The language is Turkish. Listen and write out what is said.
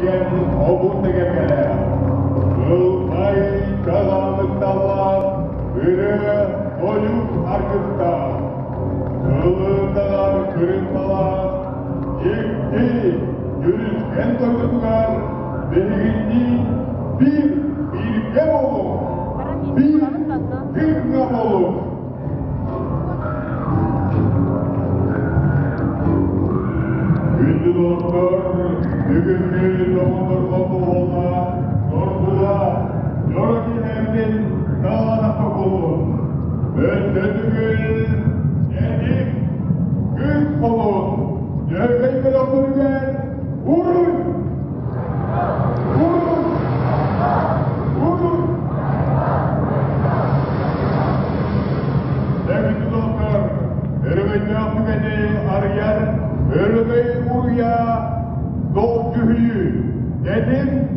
деген обун деген келе. Ылғай жағамықталар, үрі ойық арқытта. Ылғындағар күрінталар, екті жүріскен тойлығар, бергенді бірге болу, бірге болу. Gündüz dostlar, bugün bir zamanlar kapılarına, sorgular, yorgun evin dağına kapılın. Ben de bugün geldim, güç olun. Yerden bırakırken vurun! Vurun! Vurun! Sevgili dostlar, hürmetli Afrika'yı arayan Örgüy buraya doğduğu dedim,